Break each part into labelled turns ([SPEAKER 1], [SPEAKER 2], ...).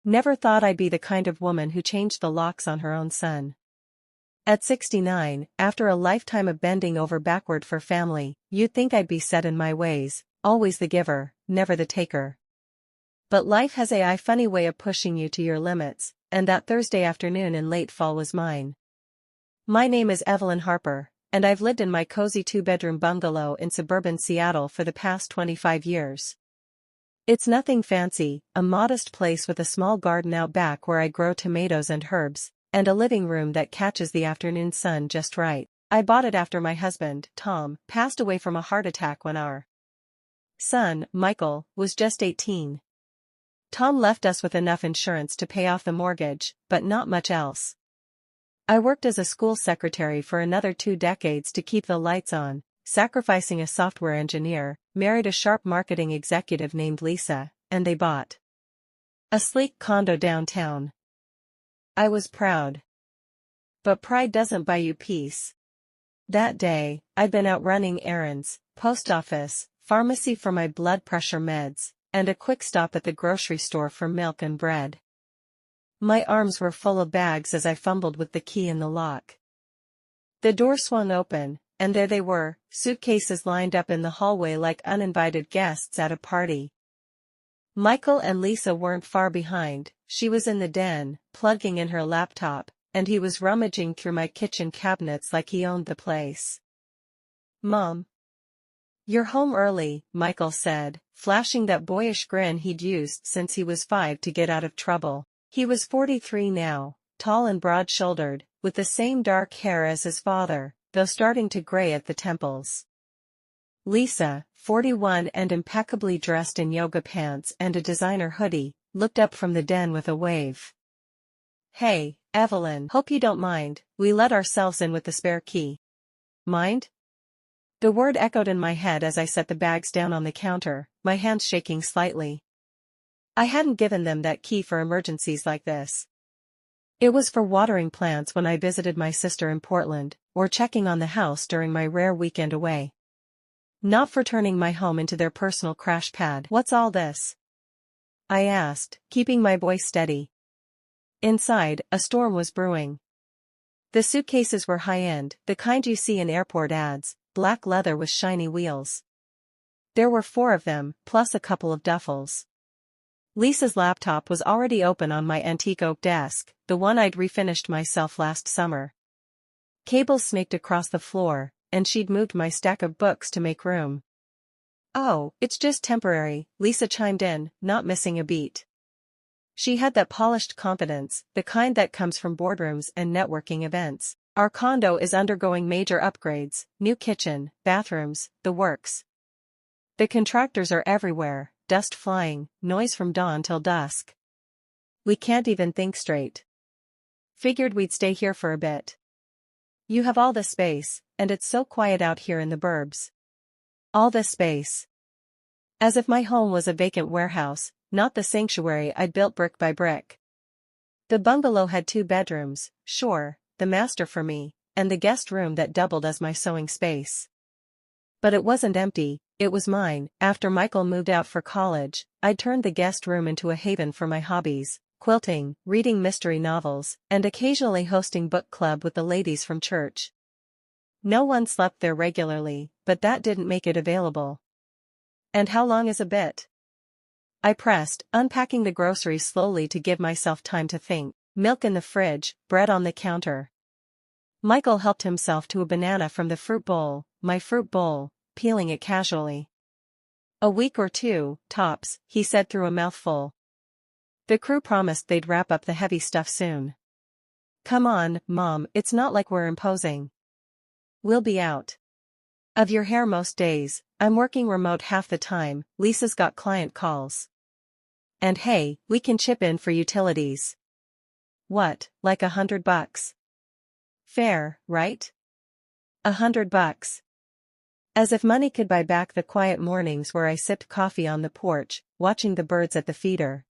[SPEAKER 1] Never thought I'd be the kind of woman who changed the locks on her own son. At 69, after a lifetime of bending over backward for family, you'd think I'd be set in my ways, always the giver, never the taker. But life has a funny way of pushing you to your limits, and that Thursday afternoon in late fall was mine. My name is Evelyn Harper, and I've lived in my cozy two-bedroom bungalow in suburban Seattle for the past 25 years. It's nothing fancy, a modest place with a small garden out back where I grow tomatoes and herbs, and a living room that catches the afternoon sun just right. I bought it after my husband, Tom, passed away from a heart attack when our son, Michael, was just 18. Tom left us with enough insurance to pay off the mortgage, but not much else. I worked as a school secretary for another 2 decades to keep the lights on, sacrificing a software engineer, married a sharp marketing executive named Lisa, and they bought a sleek condo downtown. I was proud. But pride doesn't buy you peace. That day, I'd been out running errands, post office, pharmacy for my blood pressure meds, and a quick stop at the grocery store for milk and bread. My arms were full of bags as I fumbled with the key in the lock. The door swung open, and there they were, suitcases lined up in the hallway like uninvited guests at a party. Michael and Lisa weren't far behind. She was in the den, plugging in her laptop, and he was rummaging through my kitchen cabinets like he owned the place. "Mom, you're home early," Michael said, flashing that boyish grin he'd used since he was 5 to get out of trouble. He was 43 now, tall and broad-shouldered, with the same dark hair as his father, though starting to gray at the temples. Lisa, 41 and impeccably dressed in yoga pants and a designer hoodie, looked up from the den with a wave. "Hey, Evelyn, hope you don't mind, we let ourselves in with the spare key." "Mind?" The word echoed in my head as I set the bags down on the counter, my hands shaking slightly. I hadn't given them that key for emergencies like this. It was for watering plants when I visited my sister in Portland, or checking on the house during my rare weekend away. Not for turning my home into their personal crash pad. "What's all this?" I asked, keeping my voice steady. Inside, a storm was brewing. The suitcases were high-end, the kind you see in airport ads, black leather with shiny wheels. There were 4 of them, plus a couple of duffels. Lisa's laptop was already open on my antique oak desk, the one I'd refinished myself last summer. Cables snaked across the floor, and she'd moved my stack of books to make room. "Oh, it's just temporary," Lisa chimed in, not missing a beat. She had that polished confidence, the kind that comes from boardrooms and networking events. "Our condo is undergoing major upgrades, new kitchen, bathrooms, the works. The contractors are everywhere, dust flying, noise from dawn till dusk. We can't even think straight. Figured we'd stay here for a bit. You have all this space, and it's so quiet out here in the burbs." All this space. As if my home was a vacant warehouse, not the sanctuary I'd built brick by brick. The bungalow had 2 bedrooms, sure, the master for me, and the guest room that doubled as my sewing space. But it wasn't empty, it was mine. After Michael moved out for college, I'd turned the guest room into a haven for my hobbies, quilting, reading mystery novels, and occasionally hosting book club with the ladies from church. No one slept there regularly, but that didn't make it available. "And how long is a bit?" I pressed, unpacking the groceries slowly to give myself time to think. Milk in the fridge, bread on the counter. Michael helped himself to a banana from the fruit bowl, my fruit bowl, peeling it casually. "A week or 2, tops," he said through a mouthful. The crew promised they'd wrap up the heavy stuff soon. "Come on, Mom, it's not like we're imposing. We'll be out of your hair most days. I'm working remote half the time, Lisa's got client calls. And hey, we can chip in for utilities." "What, like $100? Fair, right? $100. As if money could buy back the quiet mornings where I sipped coffee on the porch, watching the birds at the feeder.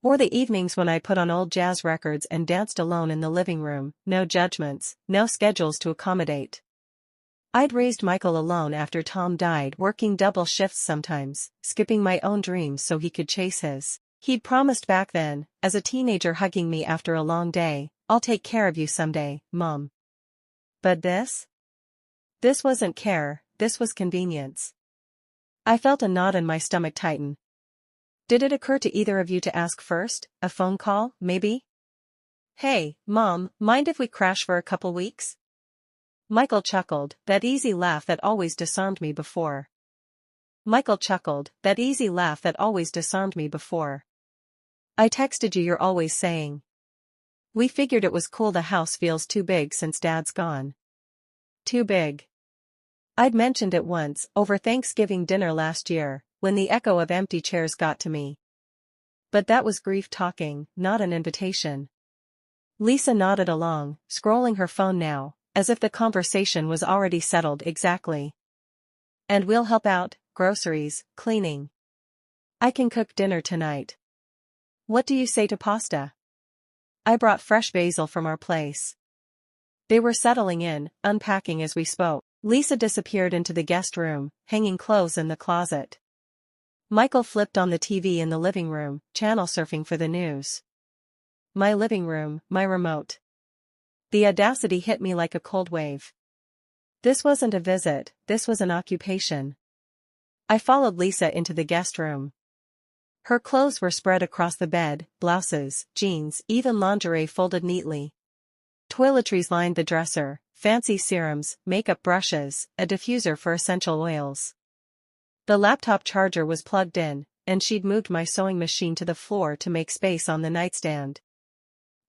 [SPEAKER 1] Or the evenings when I put on old jazz records and danced alone in the living room, no judgments, no schedules to accommodate. I'd raised Michael alone after Tom died, working double shifts sometimes, skipping my own dreams so he could chase his. He'd promised back then, as a teenager hugging me after a long day, "I'll take care of you someday, Mom." But this? This wasn't care, this was convenience. I felt a knot in my stomach tighten. Did it occur to either of you to ask first? A phone call, maybe? "Hey, Mom, mind if we crash for a couple weeks?" Michael chuckled, that easy laugh that always disarmed me before. Michael chuckled, that easy laugh that always disarmed me before. "I texted you, you're always saying. We figured it was cool, the house feels too big since Dad's gone." Too big. I'd mentioned it once, over Thanksgiving dinner last year, when the echo of empty chairs got to me. But that was grief talking, not an invitation. Lisa nodded along, scrolling her phone now, as if the conversation was already settled exactly. "And we'll help out, groceries, cleaning. I can cook dinner tonight. What do you say to pasta? I brought fresh basil from our place." They were settling in, unpacking as we spoke. Lisa disappeared into the guest room, hanging clothes in the closet. Michael flipped on the TV in the living room, channel surfing for the news. My living room, my remote. The audacity hit me like a cold wave. This wasn't a visit, this was an occupation. I followed Lisa into the guest room. Her clothes were spread across the bed, blouses, jeans, even lingerie folded neatly. Toiletries lined the dresser, fancy serums, makeup brushes, a diffuser for essential oils. The laptop charger was plugged in, and she'd moved my sewing machine to the floor to make space on the nightstand.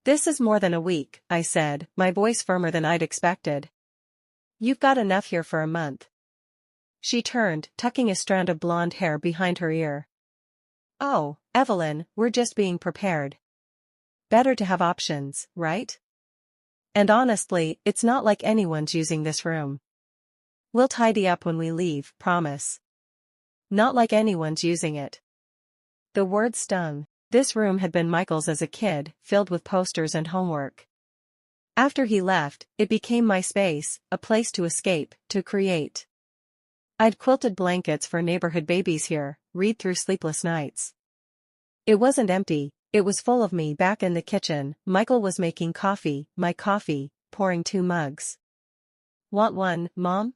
[SPEAKER 1] "This is more than a week," I said, my voice firmer than I'd expected. "You've got enough here for a month." She turned, tucking a strand of blonde hair behind her ear. "Oh, Evelyn, we're just being prepared. Better to have options, right? And honestly, it's not like anyone's using this room. We'll tidy up when we leave, promise. Not like anyone's using it." The word stung. This room had been Michael's as a kid, filled with posters and homework. After he left, it became my space, a place to escape, to create. I'd quilted blankets for neighborhood babies here, read through sleepless nights. It wasn't empty, it was full of me. Back in the kitchen, Michael was making coffee, my coffee, pouring 2 mugs. "Want one, Mom?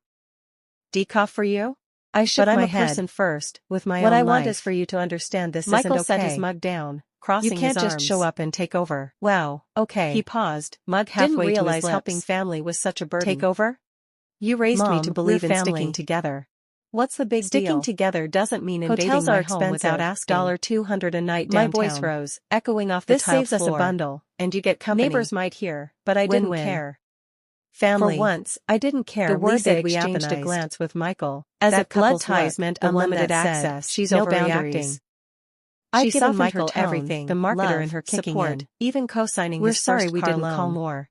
[SPEAKER 1] Decaf for you?" I shook my head. "But I'm a person first, with my own life. What I want is for you to understand this isn't okay." Michael set his mug down, crossing his arms. "You can't just show up and take over." "Wow, okay." He paused, mug halfway to his lips. "Didn't realize helping family was such a burden." "Take over? You raised me to believe in sticking together. What's the big deal? Sticking together doesn't mean invading my home without asking." $200 a night downtown. My voice rose, echoing off the tiled floor. "This saves us a bundle, and you get company. Neighbors might hear, but I didn't care. Family. For once, I didn't care." The word Lisa exchanged a glance with Michael, as if blood ties meant unlimited access. "She's no boundaries." I'd given Michael everything, the marketer love, in her kicking support, in, even co-signing his first car loan. "We're sorry we didn't call more."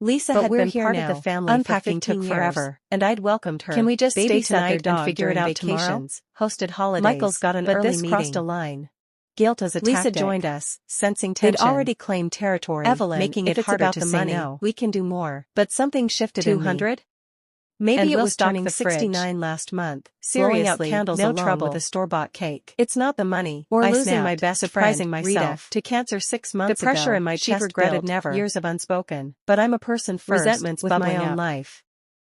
[SPEAKER 1] Lisa had been part of the family. Unpacking took forever, and I'd welcomed her. "Can we just stay tonight and figure it out tomorrow?" Hosted holidays. Michael's got an early meeting. But this crossed a line. Guilt as a tactic. Lisa joined us, sensing tension. They'd already claimed territory, Evelyn, making it harder to say no. "We can do more." But something shifted 200? Maybe it was turning 69 last month. Seriously, out candles no trouble with a store-bought cake. "It's not the money," or losing my best surprising friend, myself, Rita, to cancer 6 months ago. The pressure in my chest regretted built, never. Years of unspoken. "But I'm a person first, resentments with my own life.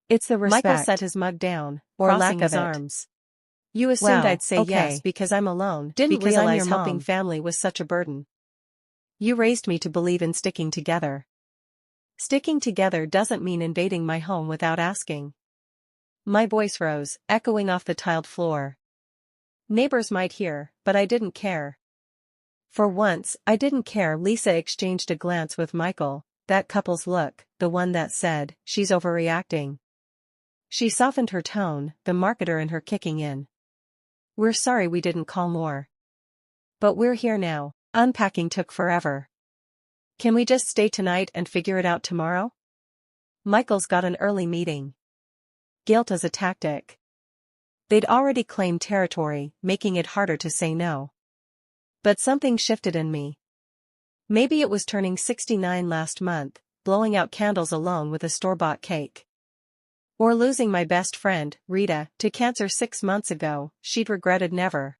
[SPEAKER 1] It's the respect." Michael set his mug down, or lack of his arms. "You assumed I'd say yes because I'm alone. Didn't realize helping family was such a burden. You raised me to believe in sticking together. Sticking together doesn't mean invading my home without asking." My voice rose, echoing off the tiled floor. Neighbors might hear, but I didn't care. For once, I didn't care. Lisa exchanged a glance with Michael, that couple's look, the one that said, "She's overreacting." She softened her tone, the marketer in her kicking in. "We're sorry we didn't call more. But we're here now." Unpacking took forever. "Can we just stay tonight and figure it out tomorrow?" Michael's got an early meeting. Guilt as a tactic. They'd already claimed territory, making it harder to say no. But something shifted in me. Maybe it was turning 69 last month, blowing out candles alone with a store-bought cake. Or losing my best friend, Rita, to cancer 6 months ago. She'd regretted never.